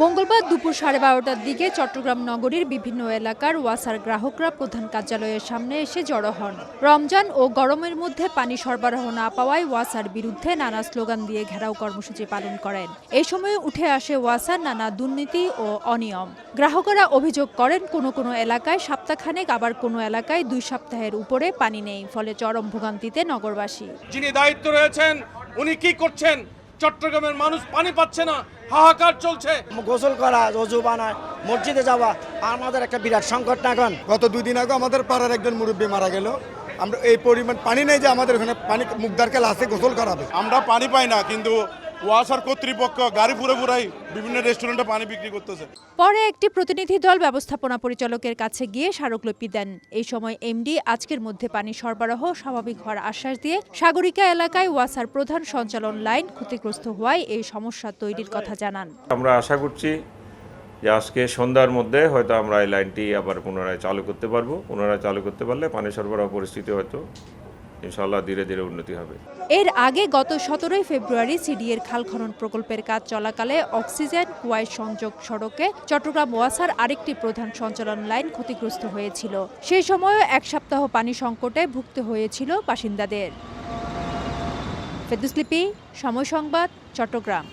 মঙ্গলবার দুপুর 12:30টার দিকে চট্টগ্রাম নগরীর বিভিন্ন এলাকার ওয়াসার গ্রাহকরা প্রধান কার্যালয়ের সামনে এসে জড়ো হন। রমজান ও গরমের মধ্যে পানি সরবরাহ না পাওয়ায় ওয়াসার বিরুদ্ধে নানা স্লোগান দিয়ে ঘেরাও কর্মসূচি পালন করেন। এই সময় উঠে আসে ওয়াসার নানা দুর্নীতি ও অনিয়ম। গ্রাহকরা অভিযোগ করেন কোনো এলাকায় সপ্তাহখানেক, আবার কোনো এলাকায় 2 সপ্তাহের উপরে পানি নেই, ফলে চরম ভোগান্তিতে নগরবাসী। যিনি দায়িত্ব রয়েছেন উনি কি করছেন? চট্টগ্রামের মানুষ পানি পাচ্ছে না, হাহাকার চলছে। গোসল করা, অজু বানায়, মসজিদে যাওয়া আমাদের একটা বিরাট সংকট না। এখন গত 2 দিন আগে আমাদের পাড়ার একজন মুরব্বী মারা গেল। আমরা এই পরিমাণ পানি নেই যে আমাদের ওখানে পানি মুখদারকে লাশে গোসল করাবে। আমরা পানি পাই না, কিন্তু ওয়াসার কর্তৃপক্ষ গাড়ি পুরাই বিভিন্ন রেস্টুরেন্টে পানি বিক্রি করতেছে। পরে একটি প্রতিনিধি দল ব্যবস্থাপনা পরিচালকের কাছে গিয়ে স্মারকলিপি দেন। এই সময় এমডি আজকের মধ্যে পানি সরবরাহ স্বাভাবিক হওয়ার আশ্বাস দিয়ে সাগরিকা এলাকায় ওয়াসার প্রধান সঞ্চালন লাইন ক্ষতিগ্রস্ত হওয়ায় এই সমস্যা তৈরির কথা জানান। আমরা আশা করছি যে আজকে সন্ধ্যার মধ্যে হয়তো আমরা এই লাইনটি আবার পুনরায় চালু করতে পারবো। পুনরায় চালু করতে পারলে পানি সরবরাহ পরিস্থিতি হয়তো ইনশাআল্লাহ ধীরে ধীরে উন্নতি হবে। এর আগে গত 17 ফেব্রুয়ারি সিডিএর খাল খনন প্রকল্পের কাজ চলাকালে অক্সিজেন কুয়াই সংযোগ সড়কে চট্টগ্রাম ওয়াসার আরেকটি প্রধান সঞ্চালন লাইন ক্ষতিগ্রস্ত হয়েছিল। সেই সময়ও 1 সপ্তাহ পানি সংকটে ভুগতে হয়েছিল বাসিন্দাদের। ফেরদৌস লিপি, সময় সংবাদ, চট্টগ্রাম।